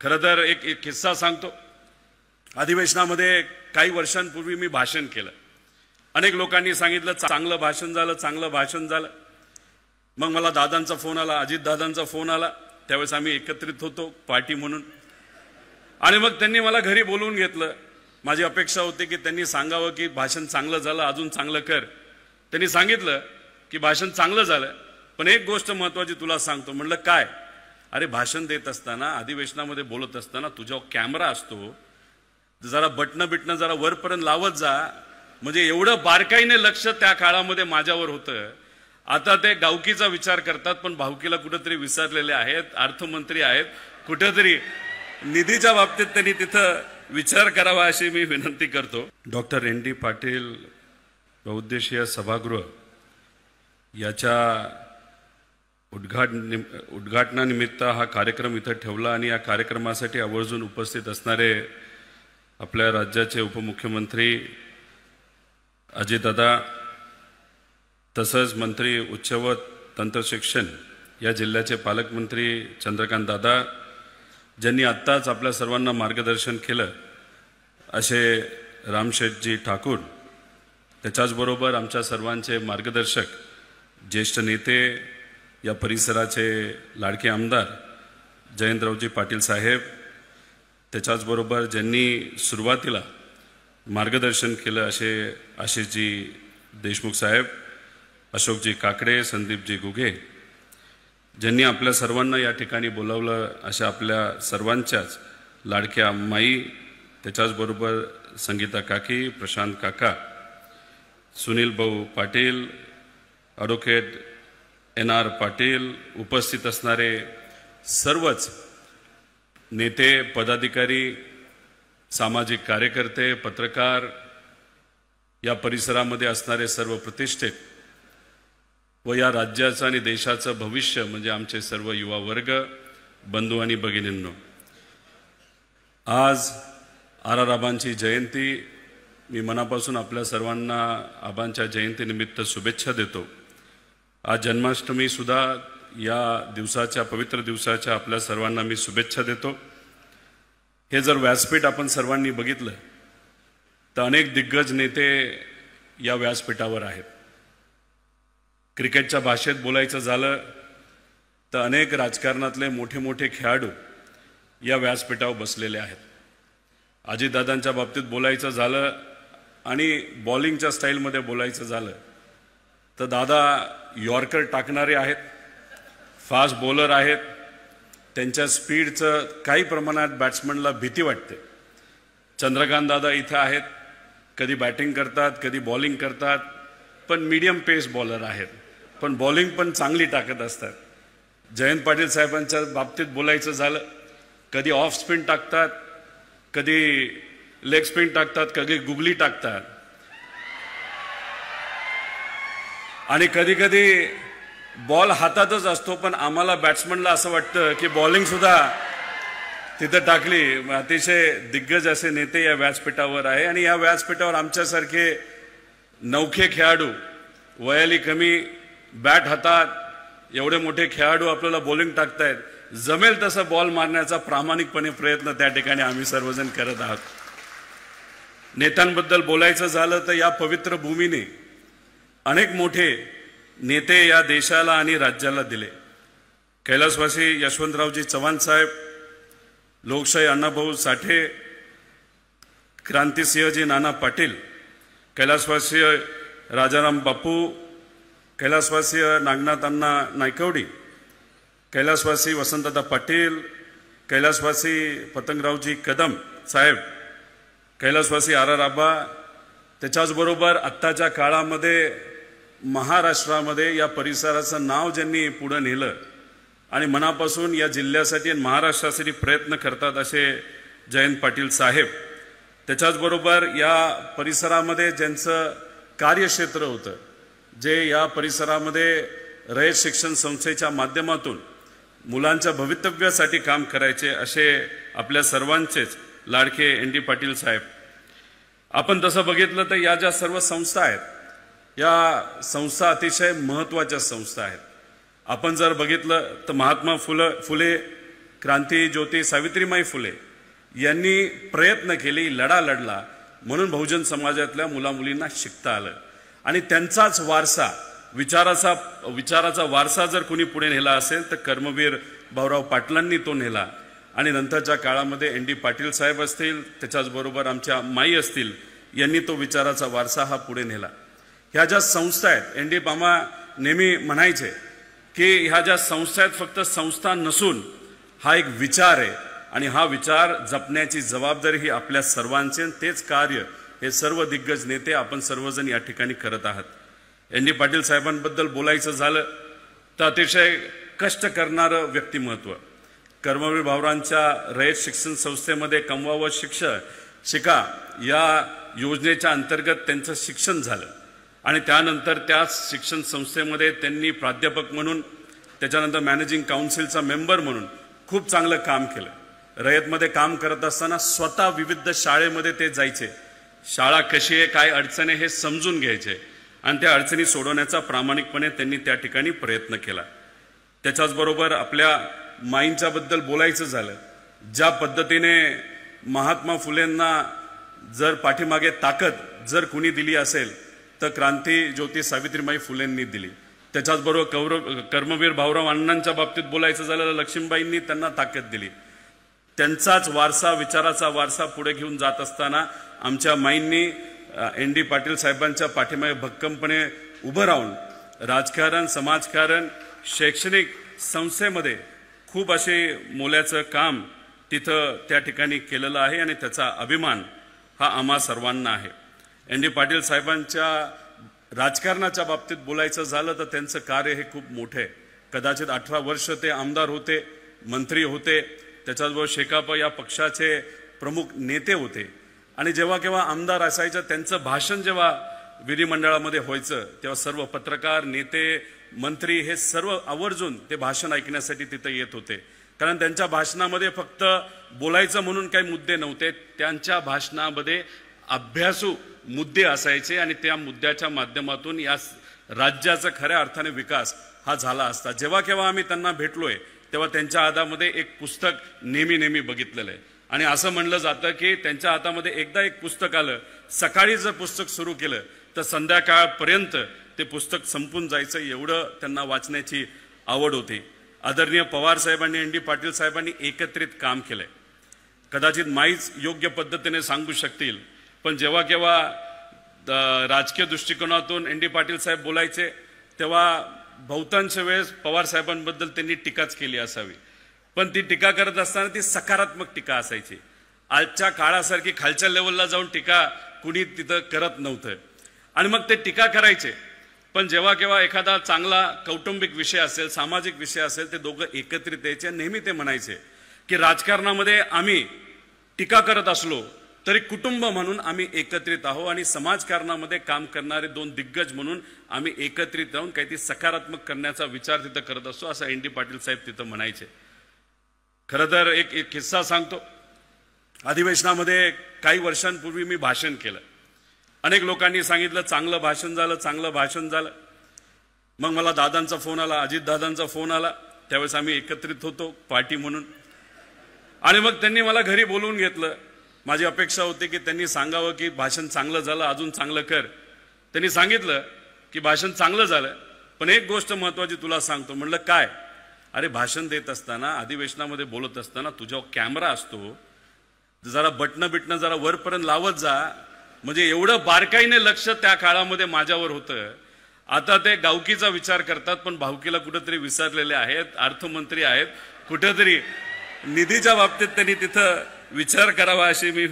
खरं तर एक किस्सा सांगतो। अधिवेशनामध्ये काही वर्षांपूर्वी मी भाषण केलं। अनेक लोकांनी सांगितलं चांगलं भाषण झालं, चांगलं भाषण झालं। मग मला दादांचा फोन आला, अजित दादांचा फोन आला। त्यावेळेस आम्ही एकत्रित होतो पार्टी म्हणून, आणि मग त्यांनी मला घरी बोलवून घेतलं। माझी अपेक्षा होती की त्यांनी सांगावं की भाषण चांगलं झालं, अजून चांगलं कर। त्यांनी सांगितलं की भाषण चांगलं झालं, पण एक गोष्ट महत्त्वाची तुला सांगतो। म्हणलं काय? अरे भाषण देत असताना, अधिवेशनामध्ये बोलत असताना तुझ्यावर कॅमेरा असतो, जरा बटणं जरा वरपर्यंत लावत जा। म्हणजे एवढं बारकाईने लक्ष त्या काळामध्ये माझ्यावर होतं। आता ते गावकीचा विचार करतात, पण भावकीला कुठेतरी विसरलेले आहेत। अर्थमंत्री आहेत, कुठेतरी निधीच्या बाबतीत त्यांनी तिथं विचार करावा अशी मी विनंती करतो। Doctor ND. पाटील बहुउद्देशीय सभागृह याच्या उद्घाटनानिमित्त हा कार्यक्रम इथं ठेवला, आणि या कार्यक्रमासाठी आवर्जून उपस्थित असणारे आपल्या राज्याचे उपमुख्यमंत्री अजितदादा, तसंच मंत्री उच्च व तंत्रशिक्षण या जिल्ह्याचे पालकमंत्री चंद्रकांत दादा, ज्यांनी आत्ताच आपल्या सर्वांना मार्गदर्शन केलं असे रामशेठजी ठाकूर, त्याच्याचबरोबर आमच्या सर्वांचे मार्गदर्शक ज्येष्ठ नेते, या परिसराचे लाडके आमदार जयंतरावजी पाटील साहेब, त्याच्याचबरोबर ज्यांनी सुरुवातीला मार्गदर्शन केलं असे आशिषजी देशमुख साहेब, अशोकजी काकडे, संदीपजी गुगे, ज्यांनी आपल्या सर्वांना या ठिकाणी बोलावलं अशा आपल्या सर्वांच्याच लाडक्या माई, त्याच्याचबरोबर संगीता काकी, प्रशांत काका, सुनील भाऊ पाटील, ॲडव्होकेट एन.आर. पाटील, उपस्थित असणारे सर्वच नेते, पदाधिकारी, सामाजिक कार्यकर्ते, पत्रकार, या परिसरामध्ये असणारे सर्व प्रतिष्ठित व या राज्याचं आणि देशाचं भविष्य म्हणजे आमचे सर्व युवा वर्ग, बंधू आणि भगिनींनो, आज आर.आर. आबांची जयंती। मी मनापासून आपल्या सर्वांना आबांच्या जयंतीनिमित्त शुभेच्छा देतो। आज जन्माष्टमी सुद्धा, या दिवसाच्या, पवित्र दिवसाच्या आपल्या सर्वांना मी शुभेच्छा देतो। हे जर व्यासपीठ आपण सर्वांनी बघितलं तर अनेक दिग्गज नेते या व्यासपीठावर आहेत। क्रिकेटच्या भाषेत बोलायचं झालं तर अनेक राजकारणातले मोठे मोठे खेळाडू या व्यासपीठावर बसलेले आहेत। अजितदादांच्या बाबतीत बोलायचं झालं आणि बॉलिंगच्या स्टाईलमध्ये बोलायचं झालं तर दादा यॉर्कर टाकणारे आहेत, फास्ट बॉलर आहेत। त्यांच्या स्पीडचं काही प्रमाणात बॅट्समनला भीती वाटते। चंद्रकांत दादा इथं आहेत, कधी बॅटिंग करतात, कधी बॉलिंग करतात, पण मीडियम पेस बॉलर आहेत, पण बॉलिंग पण चांगली टाकत असतात। जयंत पाटील साहेबांच्या बाबतीत बोलायचं झालं, कधी ऑफ स्पिन टाकतात, कधी लेग स्पिन टाकतात, कधी गुगली टाकतात, आणि कधी कधी बॉल हातातच असतो, पण आम्हाला बॅट्समनला असं वाटतं की बॉलिंग सुद्धा तिथं टाकली। अतिशय दिग्गज असे नेते या व्यासपीठावर आहे, आणि या व्यासपीठावर आमच्यासारखे नवखे खेळाडू, वयाली कमी, बॅट हातात एवढे मोठे खेळाडू आपल्याला बॉलिंग टाकतायत। जमेल तसं बॉल मारण्याचा प्रामाणिकपणे प्रयत्न त्या ठिकाणी आम्ही सर्वजण करत आहोत। नेत्यांबद्दल बोलायचं झालं तर या पवित्र भूमीने अनेक मोठे नेते या देशाला आणि राज्याला दिले। कैलासवासी यशवंतरावजी चव्हाण साहेब, लोकशाही अण्णाभाऊ साठे, क्रांतिसिंहजी नाना पाटील, कैलासवासी राजाराम बापू, कैलासवासी नागनाथ अण्णा नायकवडी, कैलासवासी वसंतदादा पाटील, कैलासवासी पतंगरावजी कदम साहेब, कैलासवासी आर.आर. आबा, त्याच्याचबरोबर आत्ताच्या काळामध्ये महाराष्ट्रामध्ये या परिसराचं नाव ज्यांनी पुढे नेलं आणि मनापासून या जिल्ह्यासाठी आणि महाराष्ट्रासाठी प्रयत्न करतात असे जयंत पाटील साहेब, त्याच्याचबरोबर या परिसरामध्ये ज्यांचं कार्यक्षेत्र होतं, जे या परिसरामध्ये रयत शिक्षण संस्थेच्या माध्यमातून मुलांच्या भवितव्यासाठी काम करायचे असे आपल्या सर्वांचेच लाडके एन.डी. पाटील साहेब। आपण तसं बघितलं तर या ज्या सर्व संस्था आहेत, या संस्था अतिशय महत्त्वाच्या संस्था आहेत। आपण जर बघितलं तर महात्मा फुले क्रांती ज्योती सावित्रीमाई फुले यांनी प्रयत्न केले, लढा लढला, म्हणून बहुजन समाजातल्या मुलामुलींना शिकता आलं आणि त्यांचाच वारसा विचाराचा वारसा जर कोणी पुढे नेला असेल तर कर्मवीर भाऊराव पाटलांनी तो नेला आणि नंतरच्या काळामध्ये ND पाटील साहेब असतील, त्याच्याचबरोबर आमच्या माई असतील, यांनी तो विचाराचा वारसा हा पुढे नेला. ह्या ज्या संस्था आहेत, ND मामा नेहमी म्हणायचे की ह्या ज्या संस्था आहेत फक्त संस्था नसून हा एक विचार आहे आणि हा विचार जपण्याची जबाबदारी ही आपल्या सर्वांची, तेच कार्य हे सर्व दिग्गज नेते आपण सर्वजण या ठिकाणी करत आहात. ND पाटील साहेबांबद्दल बोलायचं झालं तर अतिशय कष्ट करणारं व्यक्तिमत्व. कर्मवीर भाऊरांच्या रयत शिक्षण संस्थेमध्ये कमवावं शिका या योजनेच्या अंतर्गत त्यांचं शिक्षण झालं आणि त्यानंतर त्याच शिक्षण संस्थेमध्ये त्यांनी प्राध्यापक म्हणून, त्याच्यानंतर मॅनेजिंग काउन्सिलचा मेंबर म्हणून खूप चांगलं काम केलं. रयतमध्ये काम करत असताना स्वतः विविध शाळेमध्ये ते जायचे, शाळा कशी आहे, काय अडचण आहे हे समजून घ्यायचे आणि त्या अडचणी सोडवण्याचा प्रामाणिकपणे त्यांनी त्या ठिकाणी प्रयत्न केला. त्याच्याचबरोबर आपल्या माईंच्याबद्दल बोलायचं झालं, ज्या पद्धतीने महात्मा फुलेंना जर पाठीमागे ताकद जर कुणी दिली असेल तर क्रांती ज्योती सावित्रीमाई फुलेंनी दिली. त्याच्याचबरोबर कर्मवीर भाऊराव अण्णांच्या बाबतीत बोलायचं झालं तर लक्ष्मीबाईंनी त्यांना ताकद दिली. त्यांचाच वारसा, विचाराचा वारसा पुढे घेऊन जात असताना आमच्या माईंनी ND पाटील साहेबांच्या पाठीमागे भक्कमपणे उभं राहून राजकारण, समाजकारण, शैक्षणिक संस्थेमध्ये खूप असे मोलाचं काम तिथं त्या ठिकाणी केलेलं आहे आणि त्याचा अभिमान हा आम्हा सर्वांना आहे. ND पाटील साहेबांच्या राजकारणाच्या बाबतीत बोलायचं झालं तर त्यांचं कार्य हे खूप मोठे. कदाचित 18 वर्ष ते आमदार होते, मंत्री होते, त्याच्याचबरोबर शेकाप या पक्षाचे प्रमुख नेते होते आणि जेव्हा केव्हा आमदार असायचं त्यांचं भाषण जेव्हा विधिमंडळामध्ये व्हायचं तेव्हा सर्व पत्रकार, नेते, मंत्री हे सर्व आवर्जून ते भाषण ऐकण्यासाठी तिथे येत होते. कारण त्यांच्या भाषणामध्ये फक्त बोलायचं म्हणून काही मुद्दे नव्हते, त्यांच्या भाषणामध्ये अभ्यासू मुद्दे असायचे आणि त्या मुद्द्याच्या माध्यमातून या राज्याचा खऱ्या अर्थाने विकास हा झाला असता. जेव्हा केव्हा आम्ही त्यांना भेटलोय तेव्हा त्यांच्या हातामध्ये एक पुस्तक नेहमी बघितलेलं आहे आणि असं म्हणलं जातं की त्यांच्या हातामध्ये एकदा एक पुस्तक आलं, सकाळी जर पुस्तक सुरू केलं तर संध्याकाळपर्यंत ते पुस्तक संपून जायचं, एवढं त्यांना वाचण्याची आवड होती. आदरणीय पवार साहेबांनी, ND पाटील साहेबांनी एकत्रित काम केलंय. कदाचित माईच योग्य पद्धतीने सांगू शकतील, पण जेव्हा केव्हा राजकीय दृष्टिकोनातून ND पाटील साहेब बोलायचे तेव्हा बहुतांश वेळेस पवार साहेबांबद्दल त्यांनी टीकाच केली असावी, पण ती टीका करत असताना ती सकारात्मक टीका असायची. आजच्या काळासारखी खालच्या लेवलला जाऊन टीका कुणी तिथं करत नव्हतं आणि मग ते टीका करायचे. पण जेव्हा केव्हा एखादा चांगला कौटुंबिक विषय असेल, सामाजिक विषय असेल, ते दोघं एकत्रित यायचे. नेहमी ते म्हणायचे की राजकारणामध्ये आम्ही टीका करत असलो तरी कुटुंब म्हणून आम्ही एकत्रित आहो आणि समाजकारणामध्ये काम करणारे दोन दिग्गज म्हणून आम्ही एकत्रित राहून काहीतरी सकारात्मक करण्याचा विचार तिथं करत असतो, असं ND पाटील साहेब तिथं म्हणायचे. खरं तर एक किस्सा सांगतो. अधिवेशनामध्ये काही वर्षांपूर्वी मी भाषण केलं. अनेक लोकांनी सांगितलं चांगलं भाषण झालं. मग मला दादांचा फोन आला, अजित दादांचा फोन आला. त्यावेळेस आम्ही एकत्रित होतो पार्टी म्हणून आणि मग त्यांनी मला घरी बोलवून घेतलं. माझी अपेक्षा होती की त्यांनी सांगावं की भाषण चांगलं झालं, अजून चांगलं कर. त्यांनी सांगितलं की भाषण चांगलं झालं, पण एक गोष्ट महत्वाची तुला सांगतो. म्हणलं काय? अरे भाषण देत असताना, अधिवेशनामध्ये बोलत असताना तुझ्यावर कॅमेरा असतो, जरा बटणं जरा वरपर्यंत लावत जा. म्हणजे एवढं बारकाईने लक्ष त्या काळामध्ये माझ्यावर होतं. आता ते गावकीचा विचार करतात पण भावकीला कुठेतरी विसरलेले आहेत. अर्थमंत्री आहेत, कुठेतरी निधीच्या बाबतीत त्यांनी तिथं विचार करावा अशी मी